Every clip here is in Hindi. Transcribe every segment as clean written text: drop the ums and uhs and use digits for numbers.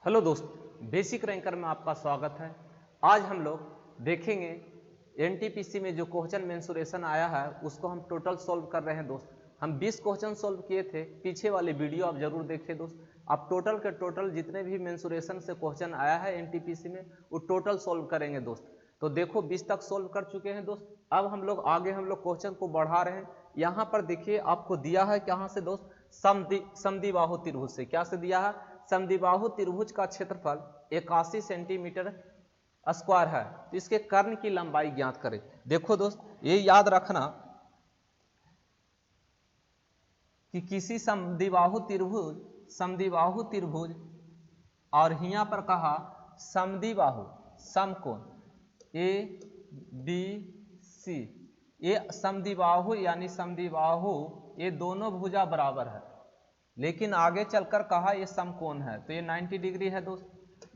हेलो दोस्त, बेसिक रैंकर में आपका स्वागत है। आज हम लोग देखेंगे एनटीपीसी में जो क्वेश्चन मेंसुरेशन आया है उसको हम टोटल सॉल्व कर रहे हैं दोस्त। हम 20 क्वेश्चन सॉल्व किए थे, पीछे वाले वीडियो आप जरूर देखें दोस्त। आप टोटल के टोटल जितने भी मेंसुरेशन से क्वेश्चन आया है एनटीपीसी में वो टोटल सॉल्व करेंगे दोस्त। तो देखो 20 तक सॉल्व कर चुके हैं दोस्त। अब हम लोग आगे क्वेश्चन को बढ़ा रहे हैं। यहाँ पर देखिए आपको दिया है कहाँ से दोस्त, समद्विबाहु त्रिभुज से। क्या से दिया है? समद्विबाहु त्रिभुज का क्षेत्रफल 81 सेंटीमीटर स्क्वायर है, तो इसके कर्ण की लंबाई ज्ञात करें। देखो दोस्त, ये याद रखना कि किसी समद्विबाहु त्रिभुज और यहाँ पर कहा समद्विबाहु समकोण ए बी सी, ये समद्विबाहु यानी समद्विबाहु ये दोनों भुजा बराबर है, लेकिन आगे चलकर कहा ये समकोण है, तो ये 90 डिग्री है दोस्त।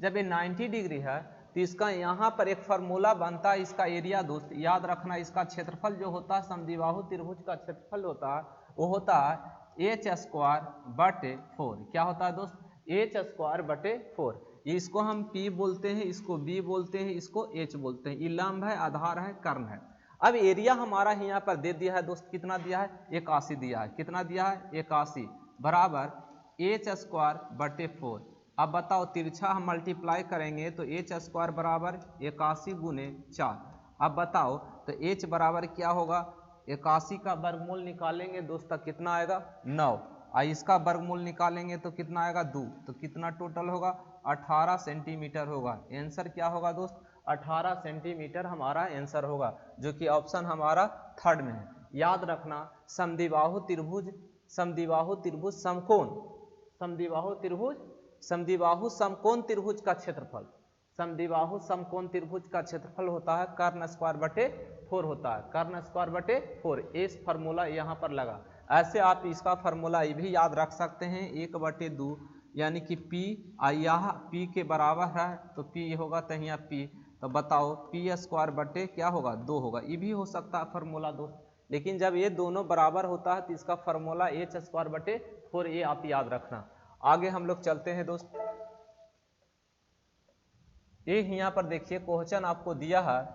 जब ये 90 डिग्री है तो इसका यहाँ पर एक फार्मूला बनता है इसका एरिया दोस्त। याद रखना, इसका क्षेत्रफल जो होता है समद्विबाहु त्रिभुज का क्षेत्रफल होता है वो होता है एच स्क्वायर बटे 4। क्या होता है दोस्त? एच स्क्वायर बटे 4। इसको हम P बोलते हैं, इसको B बोलते हैं, इसको H बोलते हैं। ये लंब है, आधार है, कर्ण है। अब एरिया हमारा यहाँ पर दे दिया है दोस्त, कितना दिया है? 81 दिया है। कितना दिया है? 81 बराबर एच स्क्वायर बटे 4। अब बताओ तिरछा हम मल्टीप्लाई करेंगे तो एच स्क्वायर बराबर 81 गुने 4। अब बताओ तो एच बराबर क्या होगा? 81 का वर्गमूल निकालेंगे दोस्त तो कितना आएगा? 9। और इसका वर्गमूल निकालेंगे तो कितना आएगा? 2। तो कितना टोटल होगा? 18 सेंटीमीटर होगा। आंसर क्या होगा दोस्त? 18 सेंटीमीटर हमारा आंसर होगा, जो कि ऑप्शन हमारा थर्ड में है। याद रखना, समद्विबाहु त्रिभुज समकोण, समद्विबाहु समकोण त्रिभुज का क्षेत्रफल, समद्विबाहु समकोण त्रिभुज का क्षेत्रफल होता है कर्ण स्क्वायर बटे 4 होता है, कर्ण स्क्वायर बटे 4। इस फार्मूला यहाँ पर लगा। ऐसे आप इसका फार्मूला ये भी याद रख सकते हैं, 1/2 यानी कि P यहाँ P के बराबर है तो P होगा तो यहाँ P। तो बताओ P स्क्वायर बटे क्या होगा? 2 होगा। ये भी हो सकता है फार्मूला दोस्त, लेकिन जब ये दोनों बराबर होता है तो इसका फार्मूला एच स्क्वायर बटे 4, ये आप याद रखना। आगे हम लोग चलते हैं दोस्त। ये यहाँ पर देखिए क्वेश्चन आपको दिया है,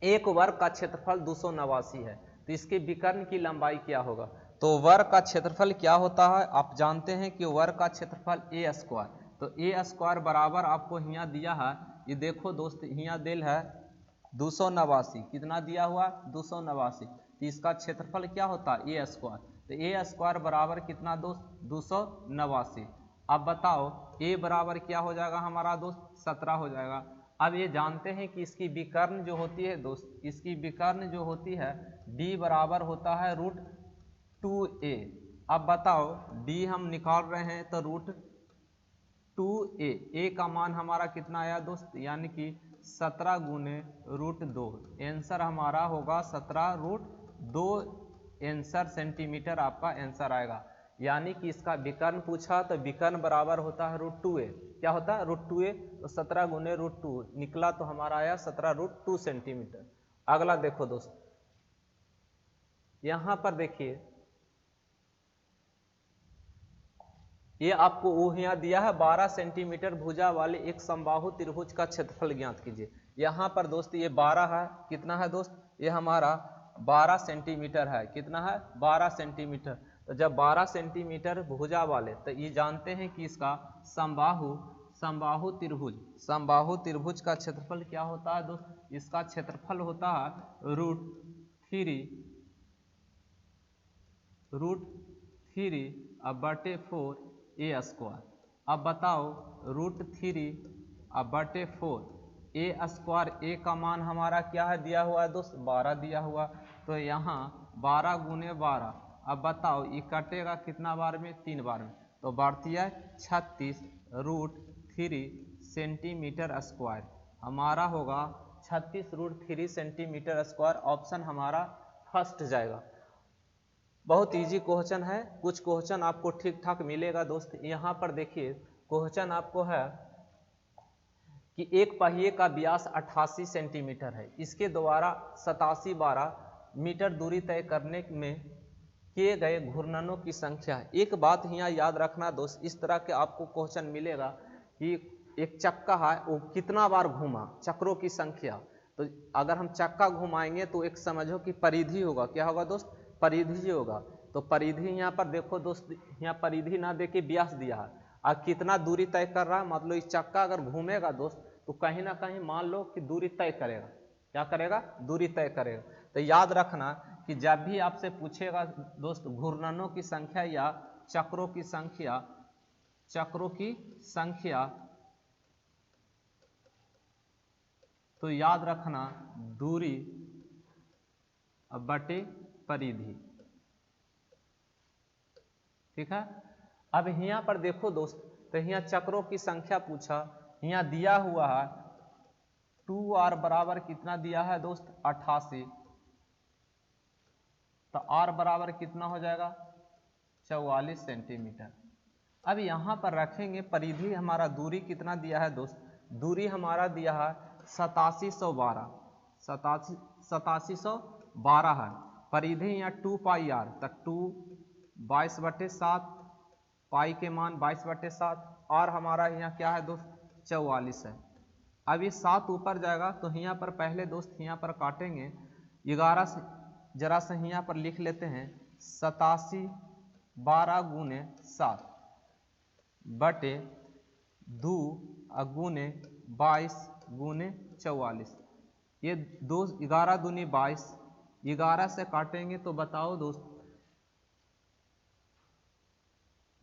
एक वर्ग का क्षेत्रफल 289 है, तो इसके विकर्ण की लंबाई क्या होगा? तो वर्ग का क्षेत्रफल क्या होता है आप जानते हैं कि वर्ग का क्षेत्रफल ए स्क्वायर। तो ए स्क्वायर बराबर आपको यहाँ दिया है, ये देखो दोस्त यहाँ दिल है 289। कितना दिया हुआ? 289। तो इसका क्षेत्रफल क्या होता है? ए स्क्वायर। तो ए स्क्वायर बराबर कितना दोस्त? 289। अब बताओ ए बराबर क्या हो जाएगा हमारा दोस्त? 17 हो जाएगा। अब ये जानते हैं कि इसकी विकर्ण जो होती है दोस्त, इसकी विकर्ण जो होती है d बराबर होता है √2a। अब बताओ d हम निकाल रहे हैं तो √2a, a का मान हमारा कितना आया दोस्त? यानी कि 17 गुने √2। आंसर हमारा होगा 17√2 आंसर सेंटीमीटर आपका आंसर आएगा। यानी कि इसका विकर्ण पूछा तो विकर्ण बराबर होता है √2a। क्या होता है? √2a। तो 17 गुने √2 निकला तो हमारा आया 17√2 सेंटीमीटर। अगला देखो दोस्त, यहां पर देखिए ये आपको यहाँ दिया है 12 सेंटीमीटर भुजा वाले एक समबाहु त्रिभुज का क्षेत्रफल ज्ञात कीजिए। यहाँ पर दोस्त ये 12 है। कितना है दोस्त? ये हमारा 12 सेंटीमीटर है। कितना है? 12 सेंटीमीटर। तो जब 12 सेंटीमीटर भुजा वाले, तो ये जानते हैं कि इसका समबाहु त्रिभुज का क्षेत्रफल क्या होता है दोस्त? इसका क्षेत्रफल होता है √3 बटे 4 ए स्क्वायर। अब बताओ √3 बटे 4 ए स्क्वायर, ए का मान हमारा क्या है दिया हुआ है दोस्त? 12 दिया हुआ। तो यहाँ 12 गुने 12। अब बताओ ये कटेगा कितना बार में? 3 बार में। तो बढ़ती है 36 √3 सेंटीमीटर स्क्वायर। हमारा होगा 36 √3 सेंटीमीटर स्क्वायर। ऑप्शन हमारा फर्स्ट जाएगा। बहुत इजी क्वेश्चन है, कुछ क्वेश्चन आपको ठीक ठाक मिलेगा दोस्त। यहाँ पर देखिए क्वेश्चन आपको है कि एक पहिए का व्यास 88 सेंटीमीटर है, इसके द्वारा 87 मीटर दूरी तय करने में किए गए घूर्णनों की संख्या है। एक बात यहाँ याद रखना दोस्त, इस तरह के आपको क्वेश्चन मिलेगा कि एक चक्का है वो कितना बार घूमा, चक्रों की संख्या। तो अगर हम चक्का घुमाएंगे तो एक समझो कि परिधि होगा, क्या होगा दोस्त, परिधि होगा। तो परिधि यहाँ पर देखो दोस्त, यहाँ परिधि ना दे के व्यास दिया है, और कितना दूरी तय कर रहा है, मतलब इस चक्का अगर घूमेगा दोस्त तो कहीं ना कहीं मान लो कि दूरी तय करेगा, क्या करेगा, दूरी तय करेगा। तो याद रखना कि जब भी आपसे पूछेगा दोस्त घूर्णनों की संख्या या चक्रों की संख्या, चक्रों की संख्या, तो याद रखना दूरी बटे परिधि, ठीक है। अब यहाँ पर देखो दोस्त, तो यहाँ चक्रों की संख्या पूछा, यहाँ दिया हुआ है 2r बराबर कितना दिया है दोस्त, 88। तो r बराबर कितना हो जाएगा, 44 सेंटीमीटर। अब यहाँ पर रखेंगे परिधि, हमारा दूरी कितना दिया है दोस्त, दूरी हमारा दिया है 8712, 8712 है। परिधि यहाँ 2 पाई r, तो 2 22/7, पाई के मान 22/7, और हमारा यहाँ क्या है दोस्त, 44 है। अब ये 7 ऊपर जाएगा तो यहाँ पर पहले दोस्त यहाँ पर काटेंगे 11 से, जरा से यहाँ पर लिख लेते हैं 8712 गुने 7 बटे 2 गुने 22 गुने 44। ये 11 दूनी 22, 11 से काटेंगे तो बताओ दोस्त,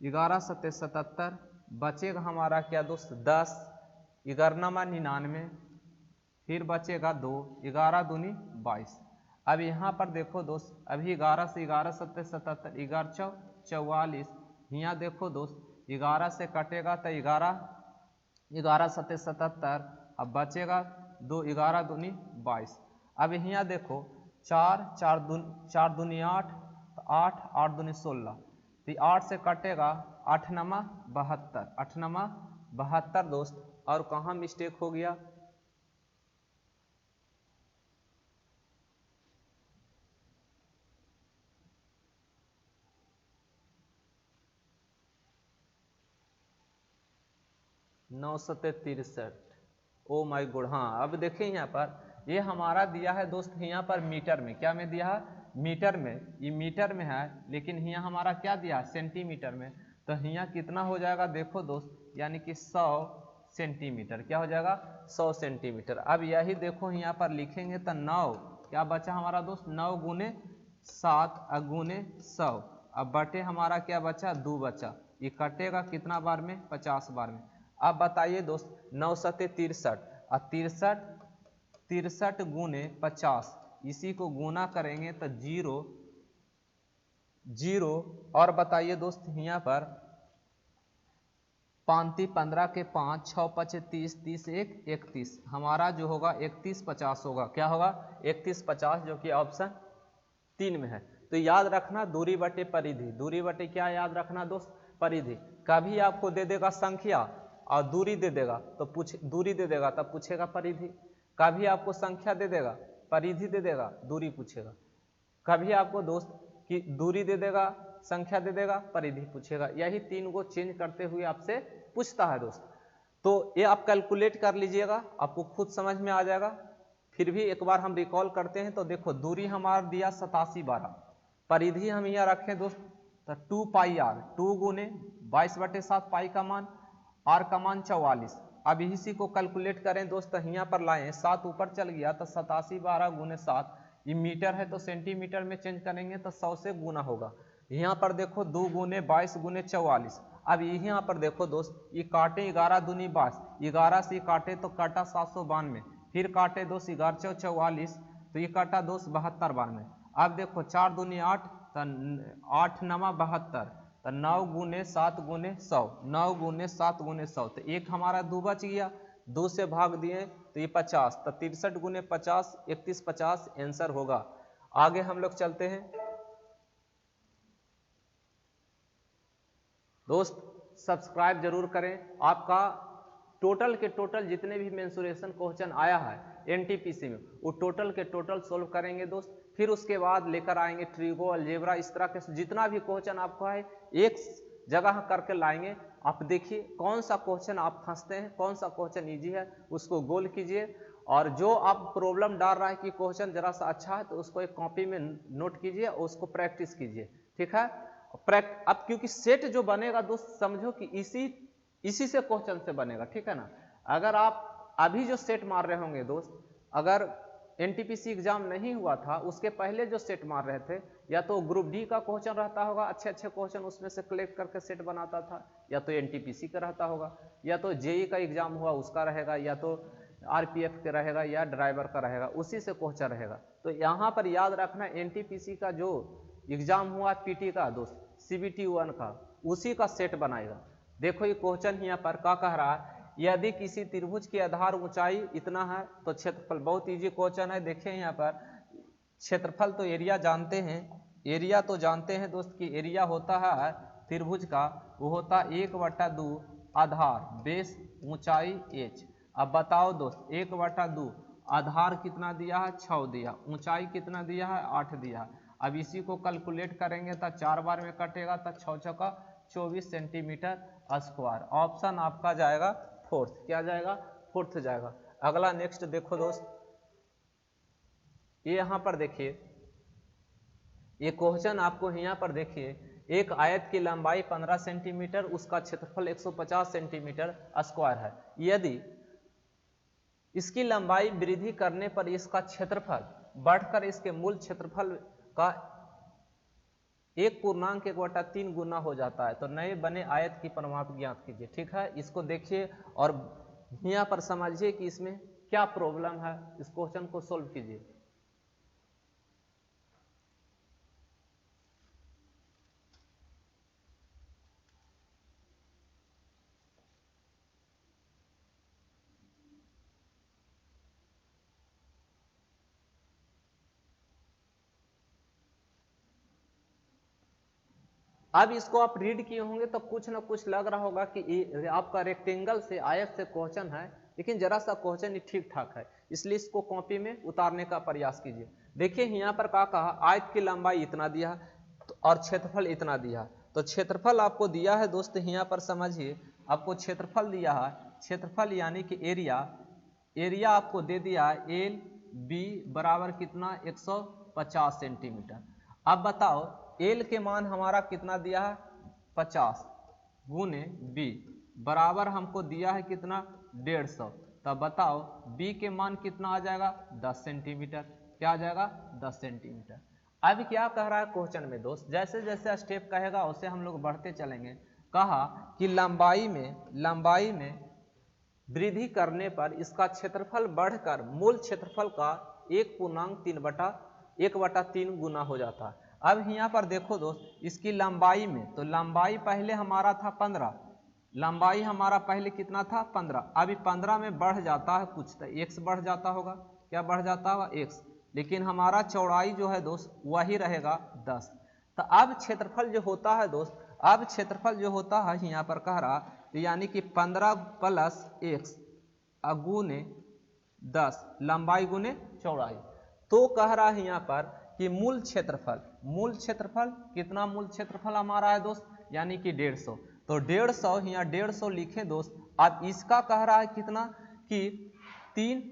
11 सत्ते 77, बचेगा हमारा क्या दोस्त 10, 11×99, फिर बचेगा 2, 11 दूनी 22। अब यहाँ पर देखो दोस्त, अभी 11 से 11 सत्ते 77, 11 44, यहाँ देखो दोस्त 11 से कटेगा तो 11 सत्ते 77, अब बचेगा 2, 11 दूनी 22। अब यहाँ देखो 4 दूनी 8, तो 8 8 दूनी 16, तो 8 से कटेगा 8 नमा 72, 8 नमा 72 दोस्त। और कहाँ मिस्टेक हो गया, नौ सत्ते 63, ओ माई गॉड। हाँ अब देखिए यहाँ पर ये हमारा दिया है दोस्त, यहाँ पर मीटर में, क्या में दिया है, मीटर में, ये मीटर में है, लेकिन यहाँ हमारा क्या दिया है, सेंटीमीटर में। तो यहाँ कितना हो जाएगा देखो दोस्त, यानी कि 100 सेंटीमीटर, क्या हो जाएगा 100 सेंटीमीटर। अब यही देखो यहाँ पर लिखेंगे तो 9, क्या बचा हमारा दोस्त, 9 गुने 7 गुने 100, अब बटे हमारा क्या बचा, 2 बचा, ये कटेगा कितना बार में, 50 बार में। अब बताइए दोस्त 9 सत्ते 63, और 63 गुने 50, इसी को गुना करेंगे तो 0, और बताइए दोस्त यहाँ पर 5 15 के 5, 6 5 30, 30 1 31, हमारा जो होगा 3150 होगा, क्या होगा 3150, जो कि ऑप्शन 3 में है। तो याद रखना दूरी बटे परिधि, दूरी बटे क्या याद रखना दोस्त, परिधि। कभी आपको दे देगा संख्या और दूरी दे देगा तो दूरी दे देगा तब पूछेगा परिधि, कभी आपको संख्या दे देगा, परिधि दे देगा, दूरी पूछेगा, कभी आपको दोस्त कि दूरी दे देगा, संख्या दे देगा, परिधि पूछेगा। यही 3 को चेंज करते हुए आपसे पूछता है दोस्त। तो ये आप कैलकुलेट कर लीजिएगा, आपको खुद समझ में आ जाएगा। फिर भी एक बार हम रिकॉल करते हैं तो देखो दूरी हमारा दिया 8712, परिधि हम यहाँ रखें दोस्त तो 2 पाई r, 2 गुने 22/7 पाई का मान, r का मान 44। अब इसी को कैलकुलेट करें दोस्त, यहाँ पर लाएं 7 ऊपर चल गया तो 8712 गुने 7, ये मीटर है तो सेंटीमीटर में चेंज करेंगे तो 100 से गुना होगा। यहाँ पर देखो 2 गुने 22 गुने 44। अब यहाँ पर देखो दोस्त ये काटे 11 दूनी 22, 11 से काटे तो काटा 792, फिर काटे दोस्त 11 44, तो ये काटा दोस्त 72 बार में। अब देखो 4 दूनी 8, तो 8 नमा 72, तो 9 गुने 7 गुने 100, 9 गुने 7 गुने 100, तो एक हमारा 2 बच गया, 2 से भाग दिए तो ये 50, तो 63 गुने 50, 3150 आंसर होगा। आगे हम लोग चलते हैं दोस्त, सब्सक्राइब जरूर करें। आपका टोटल के टोटल जितने भी मेंसुरेशन क्वेश्चन आया है एनटीपीसी में, वो टोटल के टोटल सोल्व करेंगे दोस्त। फिर उसके बाद लेकर आएंगे ट्रिगो, अलजेब्रा, इस तरह के जितना भी क्वेश्चन आपको है, एक जगह करके लाएंगे। आप देखिए कौन सा क्वेश्चन आप फंसते हैं, कौन सा क्वेश्चन इजी है, उसको गोल कीजिए। और जो आप प्रॉब्लम डाल रहा है कि क्वेश्चन जरा सा अच्छा है, तो उसको एक कॉपी में नोट कीजिए और उसको प्रैक्टिस कीजिए, ठीक है। अब क्योंकि सेट जो बनेगा दोस्त, समझो कि इसी से क्वेश्चन से बनेगा, ठीक है ना। अगर आप अभी जो सेट मार रहे होंगे दोस्त, अगर एनटीपीसी एग्जाम नहीं हुआ था उसके पहले जो सेट मार रहे थे, या तो ग्रुप डी का क्वेश्चन रहता होगा, अच्छे अच्छे क्वेश्चन उसमें से कलेक्ट करके सेट बनाता था, या तो एनटीपीसी का रहता होगा, या तो जेई का एग्जाम हुआ उसका रहेगा, या तो आरपीएफ का रहेगा, या ड्राइवर का रहेगा, उसी से क्वेश्चन रहेगा। तो यहाँ पर याद रखना एनटीपीसी का जो एग्जाम हुआ पीटी का दोस्त, सीबीटी 1 का, उसी का सेट बनाएगा। देखो ये क्वेश्चन यहाँ पर क्या कह रहा है, यदि किसी त्रिभुज की आधार ऊंचाई इतना है तो क्षेत्रफल, बहुत इजी क्वेश्चन है। देखिए यहाँ पर क्षेत्रफल तो एरिया जानते हैं, एरिया तो जानते हैं दोस्त कि एरिया होता है त्रिभुज का, वो होता है 1/2 आधार बेस ऊंचाई h। अब बताओ दोस्त 1/2 आधार कितना दिया है, 6 दिया, ऊंचाई कितना दिया है, 8 दिया। अब इसी को कैलकुलेट करेंगे तो 4 बार में कटेगा, तो 6 चौका 24 सेंटीमीटर स्क्वायर। ऑप्शन आपका जाएगा फोर्थ, क्या जाएगा, फोर्थ जाएगा। अगला नेक्स्ट देखो दोस्त, ये यहां पर देखिए, ये क्वेश्चन आपको यहाँ पर देखिए, एक आयत की लंबाई 15 सेंटीमीटर, उसका क्षेत्रफल 150 सेंटीमीटर स्क्वायर है। यदि इसकी लंबाई वृद्धि करने पर इसका क्षेत्रफल बढ़कर इसके मूल क्षेत्रफल का 1.1/3 गुना हो जाता है, तो नए बने आयत की परिमाप ज्ञात कीजिए, ठीक है। इसको देखिए और यहाँ पर समझिए कि इसमें क्या प्रॉब्लम है, इस क्वेश्चन को सोल्व कीजिए। अब इसको आप रीड किए होंगे तो कुछ ना कुछ लग रहा होगा कि आपका रेक्टेंगल से, आयत से क्वेश्चन है, लेकिन जरा सा क्वेश्चन ठीक ठाक है, इसलिए इसको कॉपी में उतारने का प्रयास कीजिए। देखिए यहाँ पर क्या कहा, आयत की लंबाई इतना दिया और क्षेत्रफल इतना दिया, तो क्षेत्रफल आपको दिया है दोस्त, यहाँ पर समझिए आपको क्षेत्रफल दिया है, क्षेत्रफल यानी कि एरिया, एरिया आपको दे दिया है एल बी बराबर कितना 150 सेंटीमीटर। अब बताओ एल के मान हमारा कितना दिया है 50 गुने बी बराबर हमको दिया है कितना 150, तब बताओ बी के मान कितना आ जाएगा 10 सेंटीमीटर, क्या आ जाएगा 10 सेंटीमीटर। अब क्या कह रहा है क्वेश्चन में दोस्त, जैसे जैसे स्टेप कहेगा उसे हम लोग बढ़ते चलेंगे। कहा कि लंबाई में वृद्धि करने पर इसका क्षेत्रफल बढ़कर मूल क्षेत्रफल का 1.3 गुना हो जाता है। अब यहाँ पर देखो दोस्त, इसकी लंबाई में, तो लंबाई पहले हमारा था 15, लंबाई हमारा पहले कितना था 15, अभी 15 में बढ़ जाता है कुछ, तो x बढ़ जाता होगा, क्या बढ़ जाता होगा x, लेकिन हमारा चौड़ाई जो है दोस्त वही रहेगा 10। तो अब क्षेत्रफल जो होता है दोस्त, अब क्षेत्रफल जो होता है यहाँ पर कह रहा, तो यानी कि 15 प्लस x गुने 10, लंबाई गुने चौड़ाई। तो कह रहा है यहाँ पर कि मूल क्षेत्रफल कितना, मूल क्षेत्रफल हमारा है दोस्त यानी कि 150, तो 150 यहाँ 150 लिखे दोस्त। अब इसका कह रहा है कितना कि 3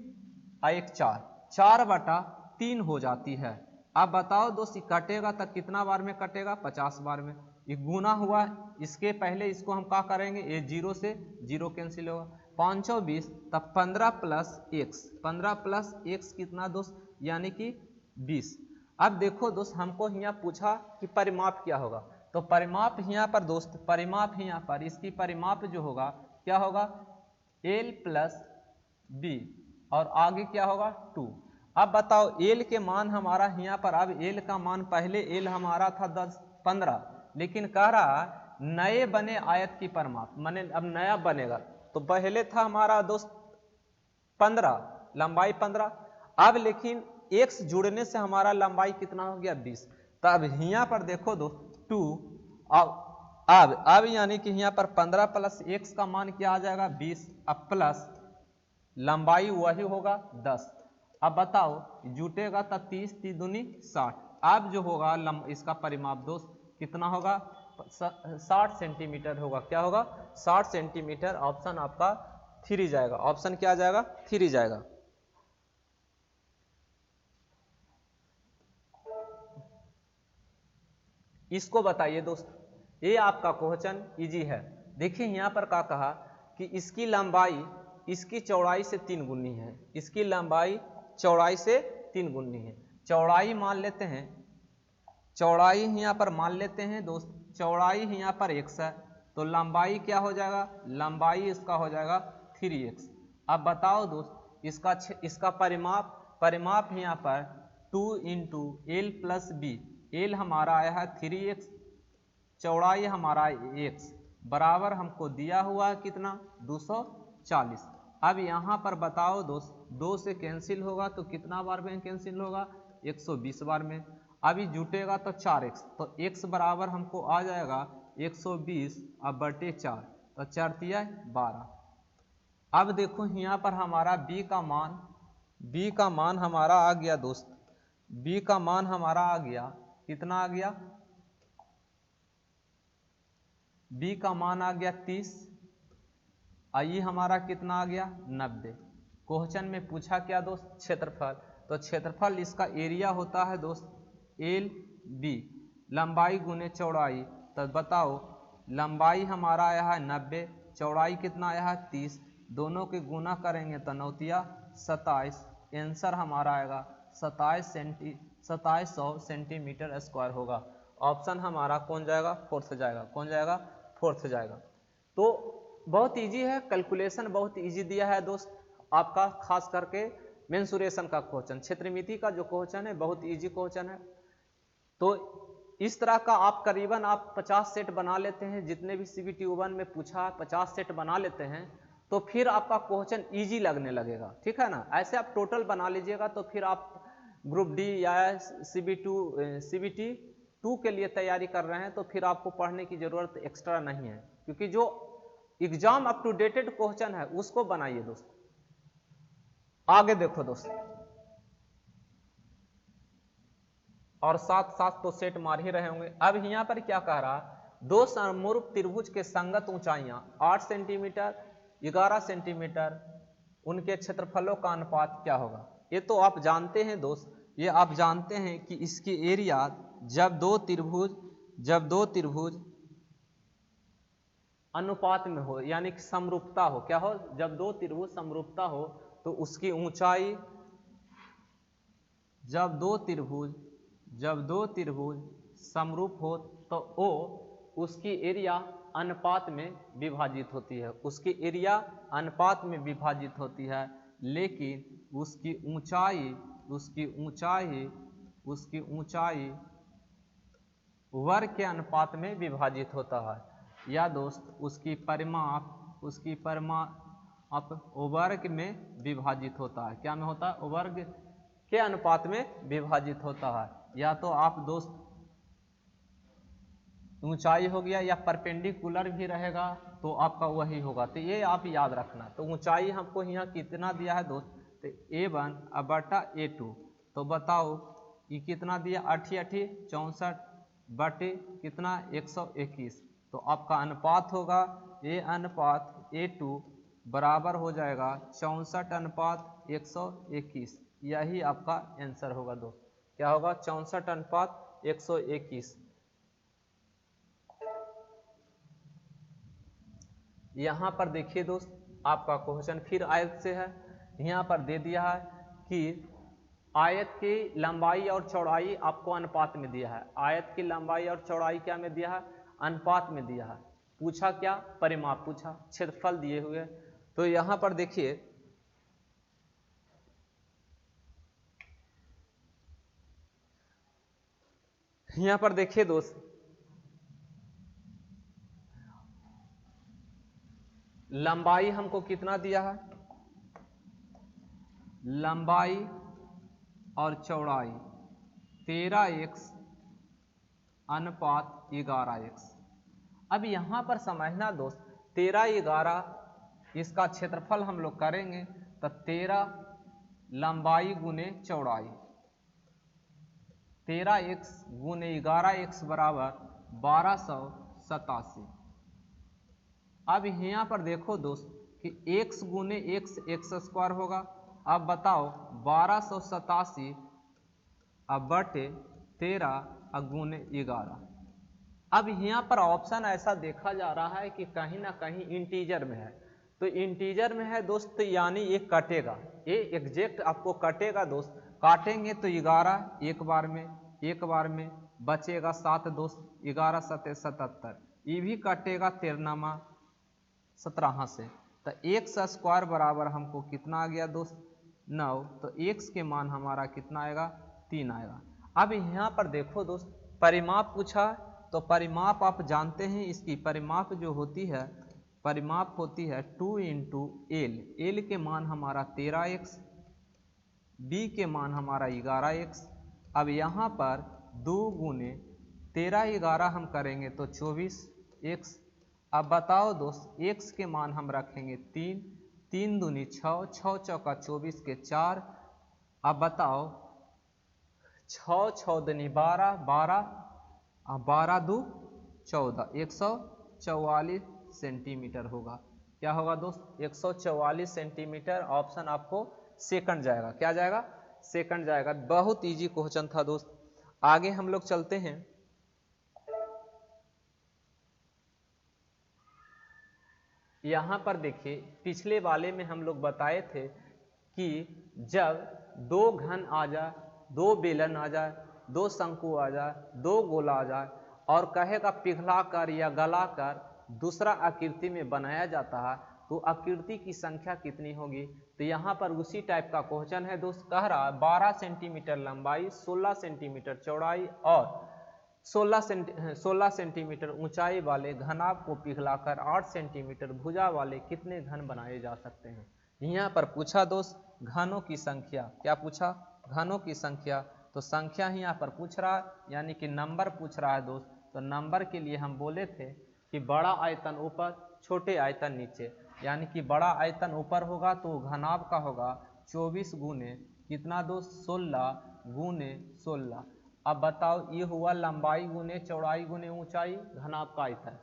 1 4/3 हो जाती है। अब बताओ दोस्त कटेगा तो कितना बार में कटेगा 50 बार में, ये गुना हुआ, इसके पहले इसको हम क्या करेंगे, ये 0 से 0 कैंसिल होगा, 5 20, तब 15 प्लस x कितना दोस्त यानी कि 20। अब देखो दोस्त हमको यहाँ पूछा कि परिमाप क्या होगा, तो परिमाप यहाँ पर दोस्त, परिमाप यहाँ पर इसकी परिमाप जो होगा क्या होगा l प्लस b और आगे क्या होगा 2। अब बताओ l के मान हमारा यहाँ पर, अब l का मान पहले l हमारा था 15, लेकिन कह रहा नए बने आयत की परिमाप, माने अब नया बनेगा, तो पहले था हमारा दोस्त 15, लंबाई 15, अब लेकिन x जुड़ने से हमारा लंबाई कितना हो गया 20। तब यहाँ पर देखो दोस्त 2, अब यानी कि यहाँ पर 15 प्लस x का मान क्या आ जाएगा 20, अब प्लस लंबाई वही होगा 10। अब बताओ जुटेगा तो 30 3 दूनी 60, अब जो होगा इसका परिमाप दोस्त कितना होगा 60 सेंटीमीटर होगा। क्या होगा? 60 सेंटीमीटर। ऑप्शन आपका 3 जाएगा। ऑप्शन क्या जाएगा? 3 जाएगा। इसको बताइए दोस्त, ये आपका क्वेश्चन इजी है। देखिए यहाँ पर क्या कहा कि इसकी लंबाई इसकी चौड़ाई से 3 गुनी है। इसकी लंबाई चौड़ाई से 3 गुनी है। चौड़ाई मान लेते हैं, चौड़ाई यहाँ पर मान लेते हैं दोस्त, चौड़ाई यहाँ पर x है, तो लंबाई क्या हो जाएगा? लंबाई इसका हो जाएगा 3x। अब बताओ दोस्त, इसका परिमाप यहाँ पर 2 into L plus B. L हमारा आया है 3x, चौड़ाई हमारा x, बराबर हमको दिया हुआ है कितना? 240। अब यहाँ पर बताओ दोस्त, 2 से कैंसिल होगा तो कितना बार में कैंसिल होगा? 120 बार में। अभी जुटेगा तो 4x, तो x बराबर हमको आ जाएगा 120 अब बटे 4, तो 4 तिया 12। अब देखो यहाँ पर हमारा b का मान हमारा आ गया दोस्त, b का मान हमारा आ गया, कितना आ गया? b का मान आ गया 30। आई हमारा कितना आ गया? 90। क्वेश्चन में पूछा क्या दोस्त? क्षेत्रफल। तो क्षेत्रफल इसका एरिया होता है दोस्त एल बी, लंबाई गुने चौड़ाई। तो बताओ, लंबाई हमारा आया है 90, चौड़ाई कितना आया है 30, दोनों के गुना करेंगे तो 9 तिया 27। आंसर हमारा आएगा 2700 सेंटीमीटर स्क्वायर होगा। ऑप्शन हमारा कौन जाएगा? 4th जाएगा। कौन जाएगा? 4th जाएगा। तो बहुत इजी है, कैलकुलेशन बहुत इजी दिया है दोस्त आपका, खास करके मेंसुरेशन का क्वेश्चन, क्षेत्रमिति का जो क्वेश्चन है बहुत इजी क्वेश्चन है। तो इस तरह का आप करीबन 50 सेट बना लेते हैं, जितने भी CBT 1 में पूछा 50 सेट बना लेते हैं, तो फिर आपका क्वेश्चन इजी लगने लगेगा। ठीक है ना? ऐसे आप टोटल बना लीजिएगा तो फिर आप ग्रुप डी या CBT 2 के लिए तैयारी कर रहे हैं तो फिर आपको पढ़ने की जरूरत एक्स्ट्रा नहीं है, क्योंकि जो exam up to dated question है उसको बनाइए दोस्त। आगे देखो दोस्त, और साथ साथ तो सेट मार ही रहे होंगे। अब यहाँ पर क्या कह रहा? 2 समरूप त्रिभुज के संगत ऊंचाइयां 8 सेंटीमीटर 11 सेंटीमीटर, उनके क्षेत्रफलों का अनुपात क्या होगा? ये तो आप जानते हैं दोस्त, ये आप जानते हैं कि इसकी एरिया जब दो त्रिभुज अनुपात में हो, यानी कि समरूपता हो। क्या हो? जब 2 त्रिभुज समरूपता हो तो उसकी ऊंचाई, जब दो त्रिभुज समरूप हो तो वो उसकी एरिया अनुपात में विभाजित होती है, उसकी एरिया अनुपात में विभाजित होती है, लेकिन उसकी ऊंचाई वर्ग के अनुपात में विभाजित होता है। या दोस्त उसकी परिमाप वर्ग में विभाजित होता है। क्या में होता है? वर्ग के अनुपात में विभाजित होता है। या तो आप दोस्त ऊंचाई हो गया या परपेंडिकुलर भी रहेगा तो आपका वही होगा, तो ये आप याद रखना। तो ऊंचाई हमको यहाँ कितना दिया है दोस्त? तो A1 अब बटा A2, तो बताओ ये कितना दिया? 8 64 बटे कितना? 121। तो आपका अनुपात होगा A अनुपात A2 बराबर हो जाएगा 64 अनुपात 121। यही आपका आंसर होगा दोस्त। क्या होगा? 64 अनुपात 121। यहाँ पर देखिए दोस्त, आपका क्वेश्चन फिर आयत से है। यहाँ पर दे दिया है कि आयत की लंबाई और चौड़ाई आपको अनुपात में दिया है। आयत की लंबाई और चौड़ाई क्या में दिया है? अनुपात में दिया है। पूछा क्या? परिमाप पूछा, क्षेत्रफल दिए हुए। तो यहाँ पर देखिए, यहाँ पर देखिए दोस्त, लंबाई हमको कितना दिया है? लंबाई और चौड़ाई 13x अनुपात 11x। अब यहां पर समझना दोस्त, 13 इसका क्षेत्रफल हम लोग करेंगे तो 13 लंबाई गुने चौड़ाई, 13x गुने 11x बराबर 1200 87। अब यहाँ पर देखो दोस्त कि x गुने x स्क्वायर होगा। अब बताओ 1287 अब बटे 13 गुने 11। अब यहाँ पर ऑप्शन ऐसा देखा जा रहा है कि कहीं ना कहीं इंटीजर में है, तो इंटीजर में है दोस्त यानी ये कटेगा, ये एग्जैक्ट आपको कटेगा दोस्त। काटेंगे तो 11 एक बार में बचेगा 7 दोस्त, 11 7 77, ये भी कटेगा 13 17 से, तो x स्क्वायर बराबर हमको कितना आ गया दोस्त 9। तो x के मान हमारा कितना आएगा 3 आएगा। अब यहाँ पर देखो दोस्त परिमाप पूछा, तो परिमाप आप जानते हैं इसकी परिमाप जो होती है, परिमाप होती है 2 इंटू एल। एल के मान हमारा 13x, बी के मान हमारा 11x। अब यहाँ पर 2 गुने 13 11 हम करेंगे तो 24x। अब बताओ दोस्त x के मान हम रखेंगे 3, 3 दूनी 6, 6 चौका 24 के 4। अब बताओ 6 6 दूनी 12, 12 अब 12 2 14, 144 सेंटीमीटर होगा। क्या होगा दोस्त 144 सेंटीमीटर। ऑप्शन आपको सेकंड जाएगा, क्या जाएगा सेकंड जाएगा। बहुत इजी क्वेश्चन था दोस्त। आगे हम लोग चलते हैं। यहां पर देखिए पिछले वाले में हम लोग बताए थे कि जब 2 घन आ जाए, 2 बेलन आ जाए, 2 शंकु आ जाए, 2 गोला आ जाए और कहेगा पिघलाकर या गलाकर दूसरा आकृति में बनाया जाता है तो आकृति की संख्या कितनी होगी। तो यहाँ पर उसी टाइप का क्वेश्चन है दोस्त। कह रहा है 12 सेंटीमीटर लंबाई, 16 सेंटीमीटर चौड़ाई और 16 सेंटीमीटर ऊंचाई वाले घनाभ को पिघलाकर 8 सेंटीमीटर भुजा वाले कितने घन बनाए जा सकते हैं। यहाँ पर पूछा दोस्त घनों की संख्या, क्या पूछा घनों की संख्या। तो संख्या ही यहाँ पर पूछ रहा है यानी कि नंबर पूछ रहा है दोस्त। तो नंबर के लिए हम बोले थे कि बड़ा आयतन ऊपर छोटे आयतन नीचे, यानी कि बड़ा आयतन ऊपर होगा तो घनाभ का होगा 24 गुने कितना दोस्त 16 गुने 16। अब बताओ ये हुआ लंबाई गुने चौड़ाई गुने ऊंचाई घनाभ का आयतन।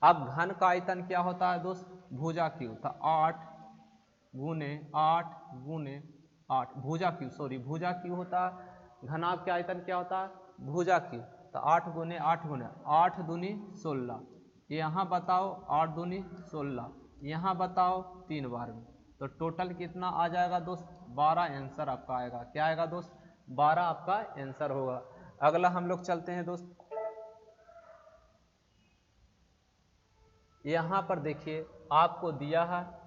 अब घन का आयतन क्या होता है दोस्त भुजा की होता 8 गुने 8 गुने 8 भुजा की भुजा की होता। घनाभ का आयतन क्या होता है भुजा की, तो 8 गुने 8 गुने 8 दूनी 16। यहाँ बताओ 8 दूनी 16, यहाँ बताओ 3 बार में, तो टोटल कितना आ जाएगा दोस्त 12 आंसर आपका आएगा। क्या आएगा दोस्त 12 आपका आंसर होगा। अगला हम लोग चलते हैं दोस्त। यहाँ पर देखिए आपको दिया है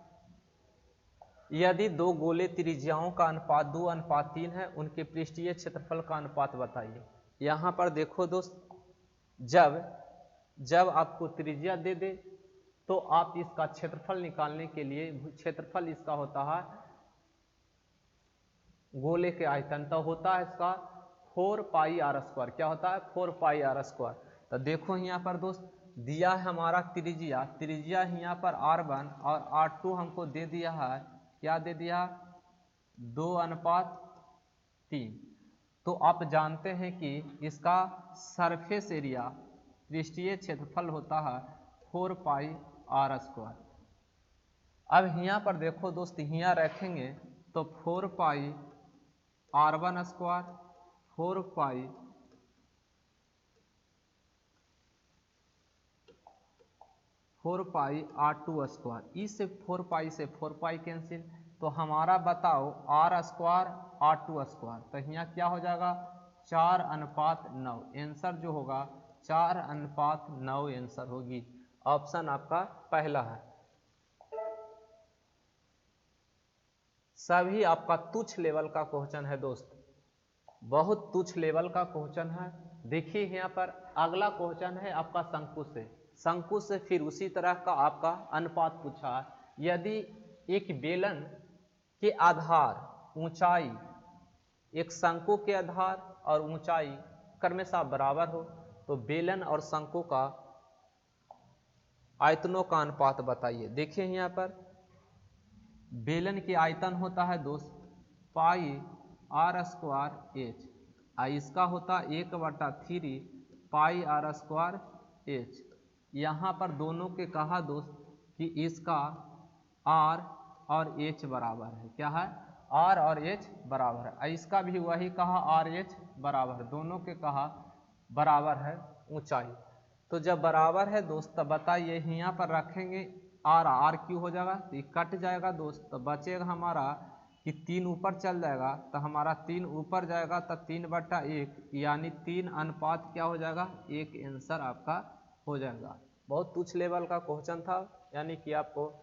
यदि 2 गोले त्रिज्याओं का अनुपात 2:3 है, उनके पृष्ठीय क्षेत्रफल का अनुपात बताइए। यहाँ पर देखो दोस्त जब आपको त्रिज्या दे दे तो आप इसका क्षेत्रफल निकालने के लिए क्षेत्रफल इसका होता है गोले के आयतन, तो होता है इसका 4 पाई आर स्क्वायर। क्या होता है 4 पाई आर स्क्वायर। तो देखो यहाँ पर दोस्त दिया है हमारा त्रिज्या यहाँ पर r1 और r2 हमको दे दिया है, क्या दे दिया 2:3। तो आप जानते हैं कि इसका सरफेस एरिया पृष्ठीय क्षेत्रफल होता है 4 पाई आर स्क्वायर। अब यहाँ पर देखो दोस्त यहाँ रखेंगे तो 4 पाई r1 स्क्वायर 4 पाई r2 स्क्वायर, इस से 4 पाई कैंसिल, तो हमारा बताओ r स्क्वायर r2 स्क्वायर, तो यहाँ क्या हो जाएगा 4:9। आंसर जो होगा 4:9 आंसर होगी। ऑप्शन आपका पहला है। सभी आपका तुच्छ लेवल का क्वेश्चन है दोस्त, बहुत तुच्छ लेवल का क्वेश्चन है। देखिए यहाँ पर अगला क्वेश्चन है आपका शंकु से फिर उसी तरह का आपका अनुपात पूछा है। यदि एक बेलन के आधार ऊंचाई एक शंकु के आधार और ऊंचाई क्रमशः बराबर हो तो बेलन और शंकु का आयतनों का अनुपात बताइए। देखिए यहाँ पर बेलन के आयतन होता है दोस्त पाई आर स्क्वायर एच, इसका होता 1/3 पाई आर स्क्वायर एच। यहाँ पर दोनों के कहा दोस्त कि इसका R और H बराबर है। क्या है? R और H बराबर है। इसका भी वही कहा R H बराबर है, दोनों के कहा बराबर है ऊंचाई। तो जब बराबर है दोस्त तब बताइए यहाँ पर रखेंगे R क्यों हो जाएगा, तो ये कट जाएगा दोस्त, तो बचेगा हमारा कि 3 ऊपर चल जाएगा, तो हमारा 3 ऊपर जाएगा तो 3/1 यानी 3 अनुपात क्या हो जाएगा, 1 आंसर आपका हो जाएगा। बहुत तुच्छ लेवल का क्वेश्चन था, यानी कि आपको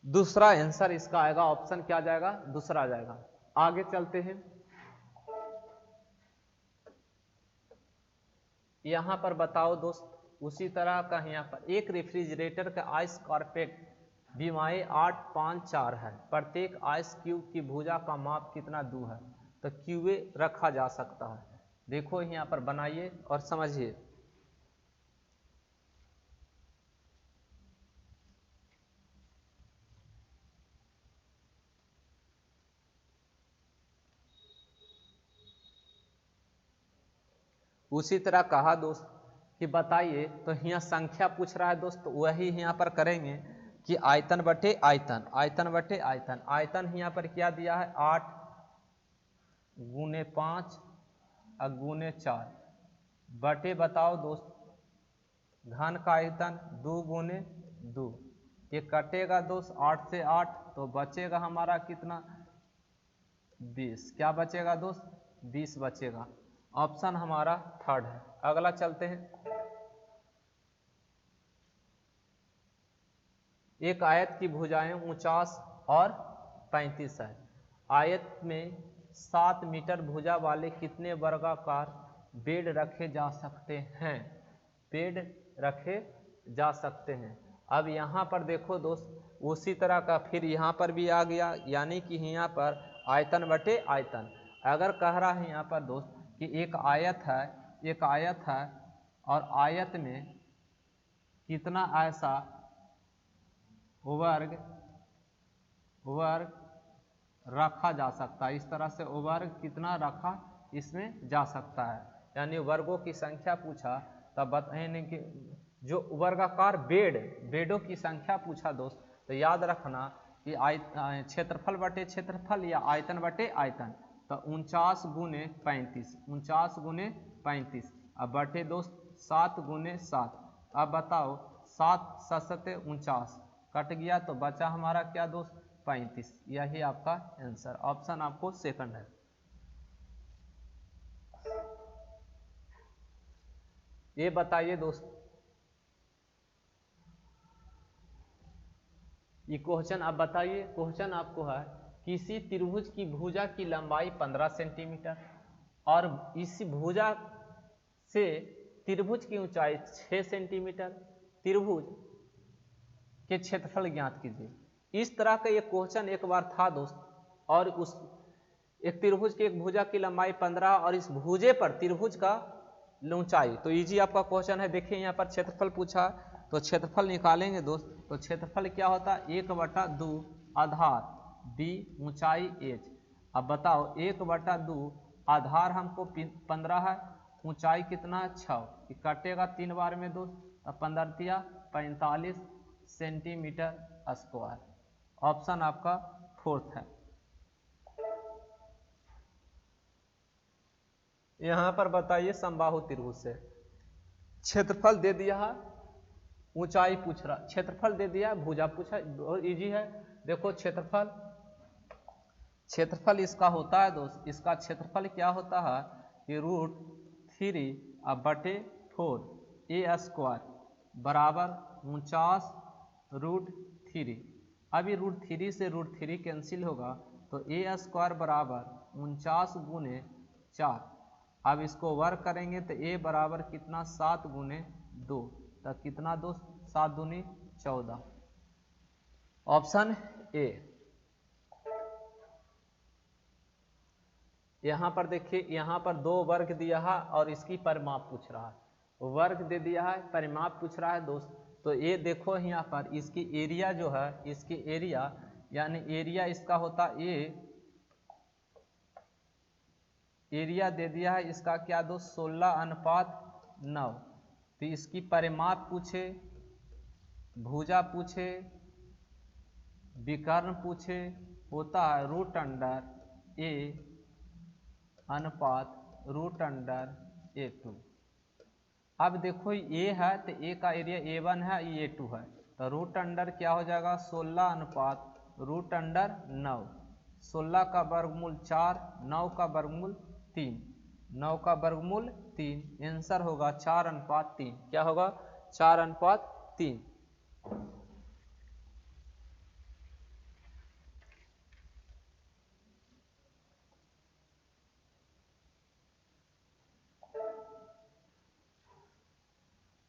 दूसरा आंसर इसका आएगा, ऑप्शन क्या जाएगा, दूसरा जाएगा। आगे चलते हैं। यहां पर बताओ दोस्त, उसी तरह का यहाँ पर एक रेफ्रिजरेटर का आइस कारपेट बीमाए 854 है, प्रत्येक आइस क्यूब की भुजा का माप कितना दूर है, तो क्यूए रखा जा सकता है। देखो यहाँ पर बनाइए और समझिए। उसी तरह कहा दोस्त कि बताइए, तो यहाँ संख्या पूछ रहा है दोस्त, वही यहाँ पर करेंगे कि आयतन बटे आयतन, आयतन बटे आयतन। आयतन यहाँ पर क्या दिया है, 8 × 5 × 4 बटे बताओ दोस्त घन का आयतन 2 × 2। ये कटेगा दोस्त 8 से 8, तो बचेगा हमारा कितना, 20। क्या बचेगा दोस्त, 20 बचेगा। ऑप्शन हमारा थर्ड है। अगला चलते हैं। एक आयत की भुजाएं 49 और 35 है। आयत में 7 मीटर भुजा वाले कितने वर्गाकार बेड रखे जा सकते हैं, बेड रखे जा सकते हैं। अब यहाँ पर देखो दोस्त, उसी तरह का फिर यहाँ पर भी आ गया, यानी कि यहाँ पर आयतन बटे आयतन। अगर कह रहा है यहाँ पर दोस्त कि एक आयत है, एक आयत है और आयत में कितना ऐसा वर्ग रखा जा सकता है, इस तरह से वर्ग कितना रखा इसमें जा सकता है, यानी वर्गों की संख्या पूछा, तब बताने कि जो वर्गाकार बेडों की संख्या पूछा दोस्त, तो याद रखना कि क्षेत्रफल बटे क्षेत्रफल या आयतन बटे आयतन, तो 49 × 35, 49 × 35 अब बटे दोस्त 7 × 7। अब बताओ 7 7 49 कट गया, तो बचा हमारा क्या दोस्त, 35। यही आपका आंसर, ऑप्शन आपको सेकंड है। ये बताइए दोस्त, ये क्वेश्चन आप बताइए। क्वेश्चन आपको है किसी त्रिभुज की भुजा की लंबाई 15 सेंटीमीटर और इस भुजा से त्रिभुज की ऊंचाई 6 सेंटीमीटर, त्रिभुज के क्षेत्रफल ज्ञात कीजिए। इस तरह का एक क्वेश्चन एक बार था दोस्त, और उस एक त्रिभुज की एक भुजा की लंबाई 15 और इस भुजे पर त्रिभुज का ऊंचाई, तो इजी आपका क्वेश्चन है। देखिए यहाँ पर क्षेत्रफल पूछा, तो क्षेत्रफल निकालेंगे दोस्त, तो क्षेत्रफल क्या होता है, 1/2 आधार d ऊंचाई h। अब बताओ 1/2 आधार हमको 15 है, ऊंचाई कितना है 6, कटेगा 3 बार में दोस्त, अब 15 45 सेंटीमीटर स्क्वायर। ऑप्शन आपका फोर्थ है। यहां पर बताइए समबाहु त्रिभुज से क्षेत्रफल दे दिया है, ऊंचाई पूछ रहा, क्षेत्रफल दे दिया, भुजा पूछा, बहुत इजी है। देखो क्षेत्रफल इसका होता है दोस्त, इसका क्षेत्रफल क्या होता है कि √3 / 4 बराबर 49 √3। अभी √3 से √3 कैंसिल होगा, तो a² बराबर 49 × 4। अब इसको वर्क करेंगे तो a बराबर कितना, 7 × 2, तो कितना दोस्त, 7 दूनी 14। Option A. यहाँ पर देखिए, यहाँ पर 2 वर्ग दिया है और इसकी परिमाप पूछ रहा है, वर्ग दे दिया है, परिमाप पूछ रहा है दोस्त। तो ये देखो यहाँ पर इसकी एरिया जो है, इसकी एरिया यानी एरिया इसका होता एरिया दे दिया है इसका क्या दोस्त, 16:9। तो इसकी परिमाप पूछे, भुजा पूछे, विकर्ण पूछे, होता है रूट अंडर ए अनुपात रूट अंडर A2। अब देखो ए है तो ए का एरिया A1 है, ये A2 है, तो रूट अंडर क्या हो जाएगा 16 अनुपात रूट अंडर 9। 16 का वर्गमूल 4, 9 का वर्गमूल 3, 9 का वर्गमूल 3, आंसर होगा 4:3। क्या होगा 4:3।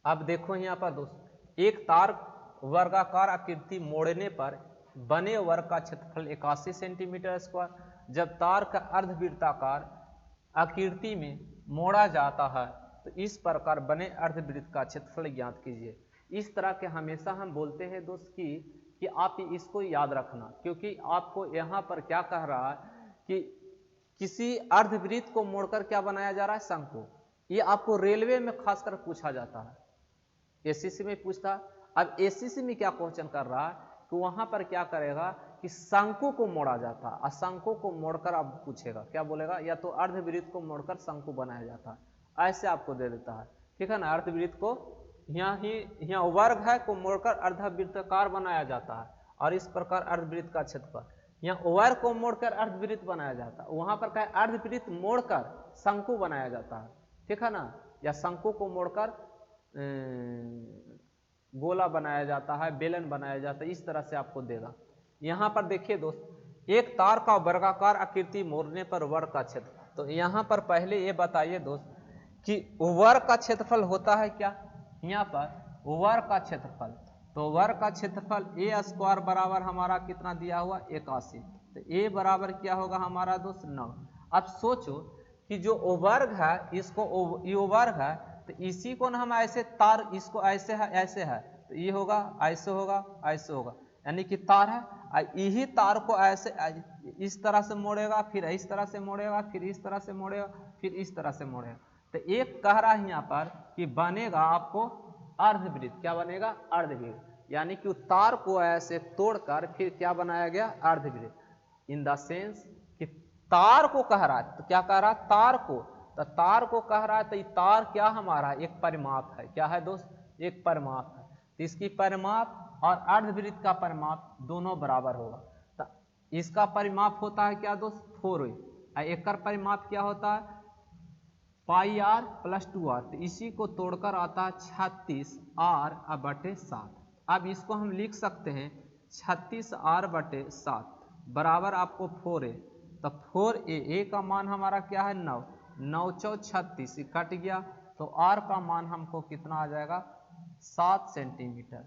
अब देखो यहाँ पर दोस्त, एक तार वर्गाकार आकृति मोड़ने पर बने वर्ग का क्षेत्रफल 81 सेंटीमीटर स्क्वायर। जब तार का अर्धवृत्ताकार आकृति में मोड़ा जाता है तो इस प्रकार बने अर्धवृत्त का क्षेत्रफल ज्ञात कीजिए। इस तरह के हमेशा हम बोलते हैं दोस्त कि आप इसको याद रखना, क्योंकि आपको यहाँ पर क्या कह रहा है कि किसी अर्धवृत्त को मोड़कर क्या बनाया जा रहा है, शंकु। ये आपको रेलवे में खासकर पूछा जाता है, एससीसी में पूछता। अब एससीसी में क्या क्वेश्चन कर रहा है कि वहां पर क्या करेगा कि शंकु को मोड़ा जाता है, शंकु को मोड़कर अब पूछेगा, क्या बोलेगा, या तो अर्धवृत्त को मोड़कर शंकु बनाया जाता है, ऐसे आपको दे देता है, ठीक है ना। अर्धवृत्त को यहाँ वर्ग है को मोड़कर अर्धवृत्ताकार बनाया जाता है, और इस प्रकार अर्धवृत्त का क्षेत्रफल, यहाँ वर्ग को मोड़कर अर्धवृत्त बनाया जाता है, वहां पर क्या अर्धवृत्त मोड़कर शंकु बनाया जाता है, ठीक है ना, या शंकु को मोड़कर गोला बनाया जाता है, बेलन बनाया जाता है, इस तरह से आपको देगा। यहां पर देखिए दोस्त, एक तार का वर्गाकार आकृति मोड़ने पर वर्ग का क्षेत्रफल, तो यहां पर पहले ये बताइए दोस्त कि वर्ग का क्षेत्रफल होता है क्या। यहाँ पर वर्ग का क्षेत्रफल, तो वर्ग का क्षेत्रफल ए स्क्वायर बराबर हमारा कितना दिया हुआ 81, तो ए बराबर क्या होगा हमारा दोस्त 9। अब सोचो कि जो वर्ग है, इसको ये वर्ग है, तो इसी को ना हम ऐसे तार, इसको ऐसे है तो ये होगा ऐसे होगा ऐसे होगा, यानी कि तार है, यही तार को ऐसे इस तरह से मोड़ेगा, फिर इस तरह से मोड़ेगा, फिर इस तरह से मोड़ेगा, फिर इस तरह से मोड़ेगा। तो एक कह रहा है यहाँ पर कि बनेगा आपको अर्धवृत्त, क्या बनेगा अर्धवृत्त, यानी कि तार को ऐसे तोड़कर फिर क्या बनाया गया अर्धवृत्त, इन द सेंस कि तार को कह रहा है, तो क्या कह रहा है तार को, तो तार को कह रहा है, तो ये तार क्या हमारा एक परिमाप है, क्या है दोस्त एक परिमाप है, तो इसकी परिमाप और अर्धवृत्त का परिमाप दोनों बराबर होगा। तो इसका परिमाप होता है क्या दोस्त 4, एक परिमाप क्या होता है पाई आर प्लस 2r, तो इसी को तोड़कर आता है 36r/7। अब इसको हम लिख सकते हैं 36r/7 बराबर आपको 4a, तो 4a का मान हमारा क्या है 9, 9 चौ 36, कट गया, तो r का मान हमको कितना आ जाएगा 7 सेंटीमीटर।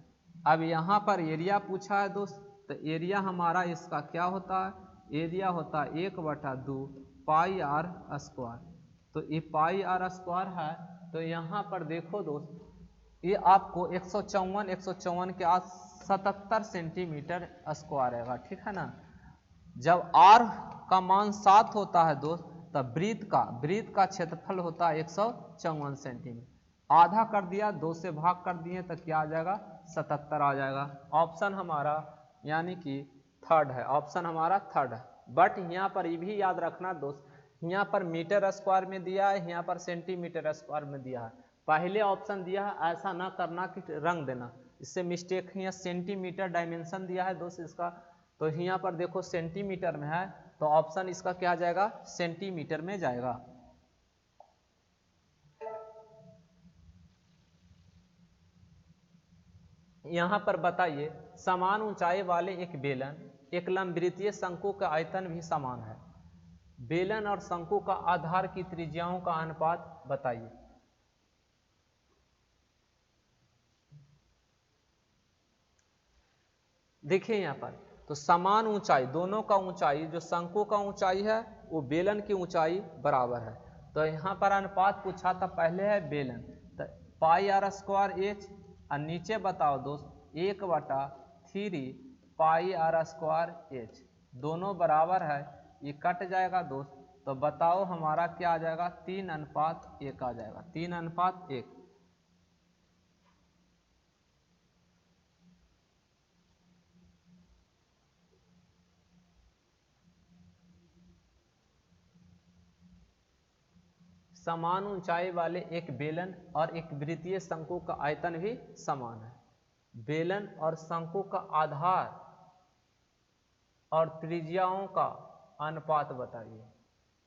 अब यहाँ पर एरिया पूछा है दोस्त, तो एरिया हमारा इसका क्या होता है, एरिया होता है 1/2 पाई आर स्क्वायर, तो ये पाई आर स्क्वायर है। तो यहाँ पर देखो दोस्त, ये आपको 154 के आज 77 सेंटीमीटर स्क्वायर आएगा, ठीक है ना। जब r का मान 7 होता है दोस्त, तब वृत्त का क्षेत्रफल होता है 154 सेंटीमीटर, आधा कर दिया, 2 से भाग कर दिए तो क्या आ जाएगा 77 आ जाएगा। ऑप्शन हमारा यानी कि थर्ड है, ऑप्शन हमारा थर्ड है। बट यहाँ पर ये भी याद रखना दोस्त, यहाँ पर मीटर स्क्वायर में दिया है, यहाँ पर सेंटीमीटर स्क्वायर में दिया है, पहले ऑप्शन दिया है, ऐसा ना करना कि रंग देना, इससे मिस्टेक है। यहाँ सेंटीमीटर डायमेंशन दिया है दोस्त इसका, तो यहाँ पर देखो सेंटीमीटर में है, तो ऑप्शन इसका क्या जाएगा सेंटीमीटर में जाएगा। यहाँ पर बताइए, समान ऊंचाई वाले एक बेलन एक लंबवृत्तीय शंकु का आयतन भी समान है, बेलन और शंकु का आधार की त्रिज्याओं का अनुपात बताइए। देखिए यहाँ पर, तो समान ऊंचाई, दोनों का ऊंचाई, जो शंकु का ऊंचाई है वो बेलन की ऊंचाई बराबर है, तो यहाँ पर अनुपात पूछा था, पहले है बेलन, तो पाई आर स्क्वायर एच, और नीचे बताओ दोस्त 1/3 पाई आर स्क्वायर एच, दोनों बराबर है, ये कट जाएगा दोस्त, तो बताओ हमारा क्या आ जाएगा 3:1 आ जाएगा, 3:1। समान ऊंचाई वाले एक बेलन और एक वृत्तीय शंकु का आयतन भी समान है। बेलन और शंकु का आधार और त्रिज्याओं का अनुपात बताइए।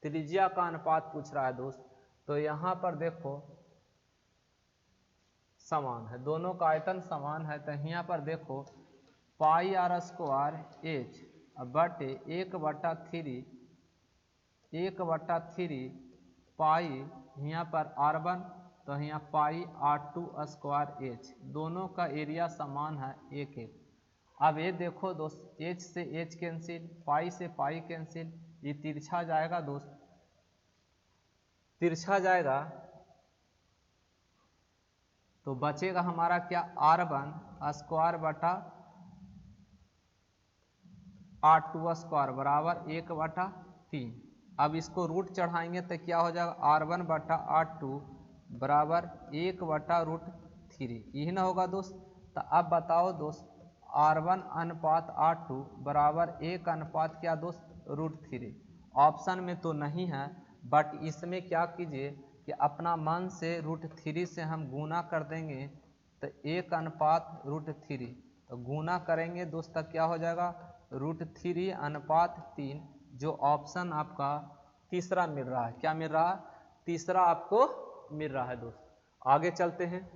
त्रिज्या का अनुपात पूछ रहा है दोस्त, तो यहां पर देखो समान है, दोनों का आयतन समान है, तो यहाँ पर देखो पाई आर स्क्वायर एच बटे 1/3 पाई यहाँ पर R1, तो यहाँ पाई R2 स्क्वायर एच, दोनों का एरिया समान है 1/1। अब ये देखो दोस्त, h से h कैंसिल, पाई से पाई कैंसिल, ये तिरछा जाएगा दोस्त, तिरछा जाएगा तो बचेगा हमारा क्या, R1 स्क्वायर बटा R2 स्क्वायर बराबर 1/3। अब इसको रूट चढ़ाएंगे तो क्या हो जाएगा, R1 बटा R2 बराबर 1/√3, यही ना होगा दोस्त। तो अब बताओ दोस्त, R1 अनुपात R2 बराबर 1 अनुपात क्या दोस्त, √3। ऑप्शन में तो नहीं है, बट इसमें क्या कीजिए कि अपना मन से √3 से हम गुना कर देंगे, तो 1 अनुपात √3, तो गुना करेंगे दोस्त तक क्या हो जाएगा, √3 अनुपात 3, जो ऑप्शन आपका तीसरा मिल रहा है। क्या मिल रहा है, तीसरा आपको मिल रहा है दोस्त। आगे चलते हैं।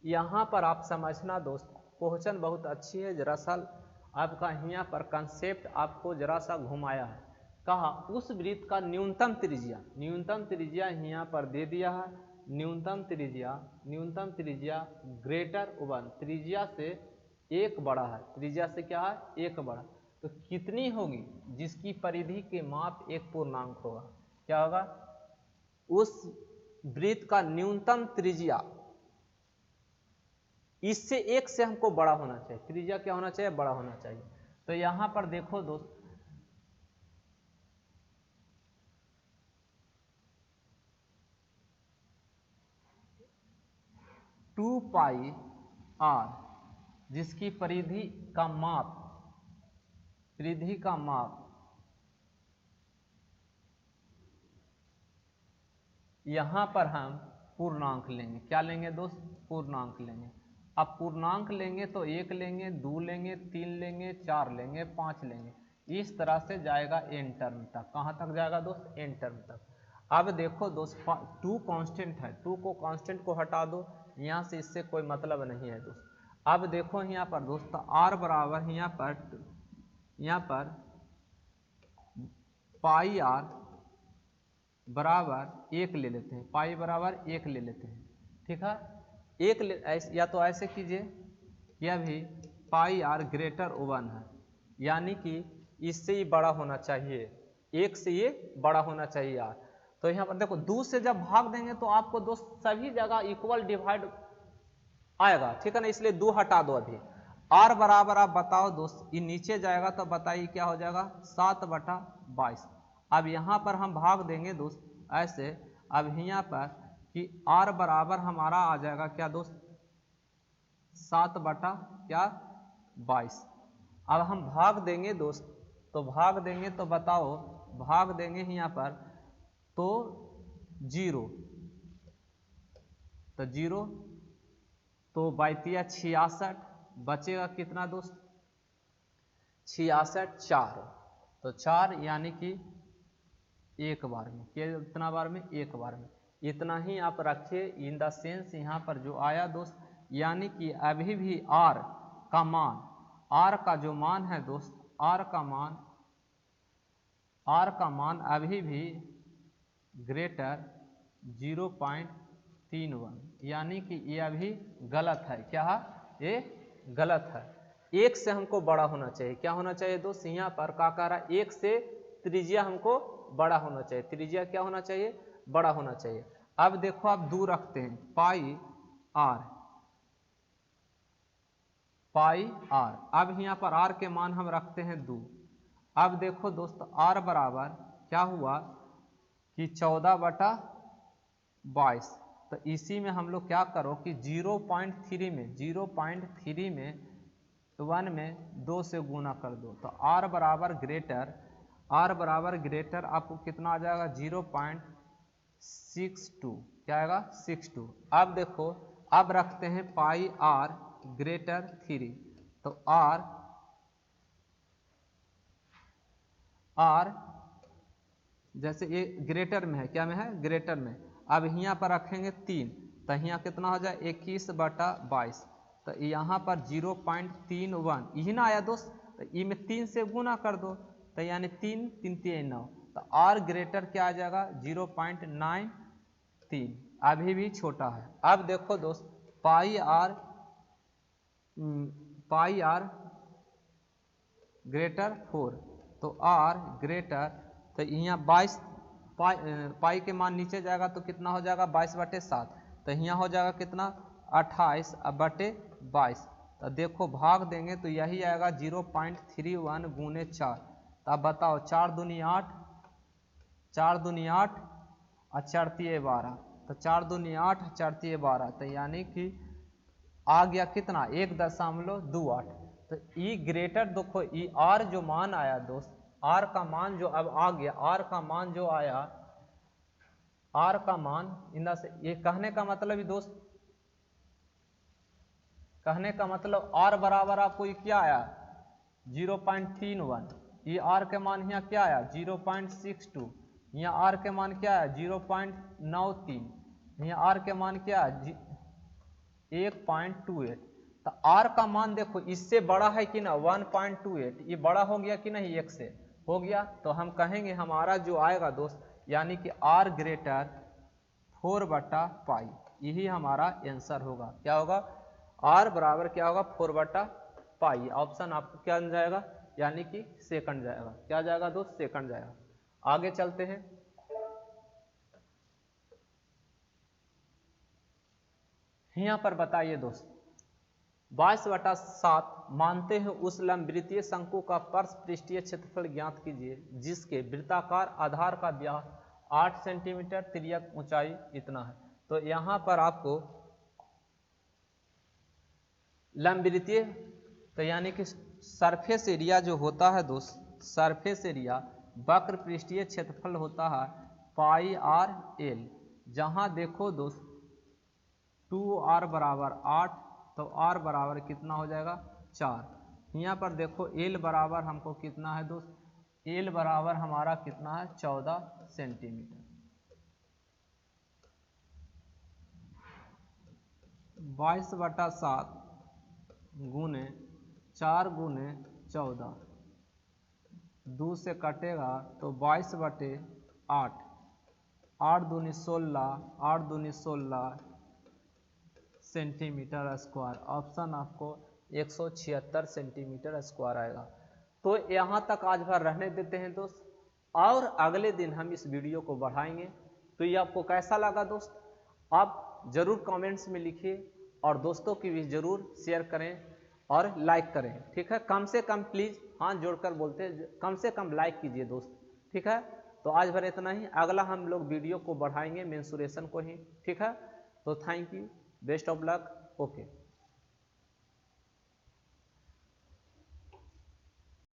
यहाँ पर आप समझना दोस्त, क्वेश्चन बहुत अच्छी है, दरअसल आपका यहाँ पर कंसेप्ट आपको जरा सा घुमाया है। कहा उस वृत्त का न्यूनतम त्रिज्या यहाँ पर दे दिया है, न्यूनतम त्रिज्या ग्रेटर 1, त्रिज्या से एक बड़ा है, त्रिज्या से क्या है, एक बड़ा, तो कितनी होगी, जिसकी परिधि के माप एक पूर्णांक होगा। क्या होगा, उस वृत्त का न्यूनतम त्रिज्या इससे एक से हमको बड़ा होना चाहिए, त्रिज्या क्या होना चाहिए, बड़ा होना चाहिए। तो यहां पर देखो दोस्त, टू पाई आर, जिसकी परिधि का माप यहां पर हम पूर्णांक लेंगे। क्या लेंगे दोस्त, पूर्णांक लेंगे। अब पूर्णांक लेंगे तो 1 लेंगे, 2 लेंगे, 3 लेंगे, 4 लेंगे, 5 लेंगे, इस तरह से जाएगा n टर्म तक। कहां तक जाएगा दोस्त, n टर्म तक। अब देखो दोस्त, 2 कांस्टेंट है, 2 को कांस्टेंट को हटा दो, यहाँ से इससे कोई मतलब नहीं है दोस्त। अब देखो यहाँ पर दोस्त, r बराबर यहाँ पर पाई आर बराबर 1 ले लेते हैं, पाई बराबर 1 ले लेते हैं, ठीक है। या तो ऐसे कीजिए कि अभी पाई आर ग्रेटर 1 है, यानी कि इससे ही बड़ा होना चाहिए, 1 से ये बड़ा होना चाहिए यार। तो यहाँ पर देखो 2 से जब भाग देंगे तो आपको दोस्त सभी जगह इक्वल डिवाइड आएगा, ठीक है ना, इसलिए 2 हटा दो। अभी r बराबर आप बताओ दोस्त, ये नीचे जाएगा तो बताइए क्या हो जाएगा, 7/22। अब यहाँ पर हम भाग देंगे दोस्त ऐसे, अब यहाँ पर कि r बराबर हमारा आ जाएगा क्या दोस्त, 7/22। अब हम भाग देंगे दोस्त, तो भाग देंगे तो बताओ, भाग देंगे यहाँ पर तो 0, तो 0 तो 66, बचेगा कितना दोस्त, 66, 4, तो 4 यानी कि एक बार में, कितना बार में, एक बार में। इतना ही आप रखिए, इन द सेंस यहाँ पर जो आया दोस्त, यानी कि अभी भी r का मान, r का जो मान है दोस्त, r का मान अभी भी ग्रेटर 0.31, यानी कि ये अभी गलत है। क्या है, ये गलत है। 1 से हमको बड़ा होना चाहिए। क्या होना चाहिए दोस्त, यहाँ पर क्या कह रहा है, 1 से त्रिज्या हमको बड़ा होना चाहिए, त्रिज्या क्या होना चाहिए, बड़ा होना चाहिए। अब देखो आप 2 रखते हैं, पाई आर, अब यहाँ पर r के मान हम रखते हैं 2। अब देखो दोस्त, r बराबर क्या हुआ कि 14/22, तो इसी में हम लोग क्या करो कि 0.3 में 1 में 2 से गुना कर दो, तो r बराबर ग्रेटर आर बराबर ग्रेटर आपको कितना आ जाएगा 0.62, क्या आएगा 62। अब देखो अब रखते हैं पाई आर ग्रेटर 3, तो आर जैसे ये ग्रेटर में है, क्या में है ग्रेटर में, अब यहाँ पर रखेंगे 3, तो यहाँ कितना हो जाए 21/22, तो यहाँ पर 0.31 यही ना आया दोस्त, तो ई में 3 से गुना कर दो, तो यानी 3 3 3 9, तो आर ग्रेटर क्या आ जाएगा 0.93, अभी भी छोटा है। अब देखो दोस्त पाई आर ग्रेटर 4, तो आर ग्रेटर, तो यहाँ 22 पाई के मान नीचे जाएगा तो कितना हो जाएगा 22/7, तो यहाँ हो जाएगा कितना 28/22, तो देखो भाग देंगे तो यही आएगा 0.31 गुने 4, तो अब बताओ 4 दूनी 8, 4 दूनी 8 और 4 तिये 12, तो 4 दूनी 8 4 तिये 12, तो यानी कि आ गया कितना 1.28, तो ई ग्रेटर देखो ई आर जो मान आया दोस्त, आर का मान जो अब आ गया, आर का मान जो आया, आर का मान इंदा से, ये कहने का मतलब ही दोस्त, कहने का मतलब आर बराबर आपको ये क्या आया 0.31, ये आर के मान यहाँ क्या आया 0.62, यहाँ आर के मान क्या है 0.93, यहाँ आर के मान क्या है 1.28, तो आर का मान देखो इससे बड़ा है कि ना 1.28, ये बड़ा हो गया कि नहीं 1 से हो गया, तो हम कहेंगे हमारा जो आएगा दोस्त यानी कि आर ग्रेटर 4/पाई, यही हमारा आंसर होगा, क्या होगा आर बराबर क्या होगा 4/पाई, ऑप्शन आपको क्या जाएगा यानी कि सेकंड जाएगा, क्या जाएगा दोस्त सेकंड जाएगा। आगे चलते हैं, यहाँ पर बताइए दोस्त 22/7 मानते हैं उस लंबवृत्तीय शंकु का पार्श्व पृष्ठीय क्षेत्रफल ज्ञात कीजिए जिसके वृत्ताकार आधार का व्यास 8 सेंटीमीटर, तिर्यक ऊंचाई इतना है। तो यहाँ पर आपको लंबवृत्तीय, तो यानी कि सरफेस एरिया जो होता है दोस्त, सरफेस एरिया वक्र पृष्ठीय क्षेत्रफल होता है पाई आर एल, जहाँ देखो दोस्त 2r बराबर 8, तो r बराबर कितना हो जाएगा 4, यहाँ पर देखो l बराबर हमको कितना है दोस्त, l बराबर हमारा कितना है 14 सेंटीमीटर, 22/7 गुने 4 गुने 14, 2 से कटेगा तो 22/8, 8 दूनी 16, 8 दूनी 16 सेंटीमीटर स्क्वायर, ऑप्शन आपको 176 सेंटीमीटर स्क्वायर आएगा। तो यहाँ तक आज भर रहने देते हैं दोस्त, और अगले दिन हम इस वीडियो को बढ़ाएंगे। तो ये आपको कैसा लगा दोस्त, आप जरूर कमेंट्स में लिखिए और दोस्तों की भी जरूर शेयर करें और लाइक करें, ठीक है। कम से कम प्लीज़ हाथ जोड़कर बोलते हैं कम से कम लाइक कीजिए दोस्त, ठीक है। तो आज भर इतना ही, अगला हम लोग वीडियो को बढ़ाएंगे मेंसुरेशन को ही, ठीक है। तो thank you, best of luck, okay.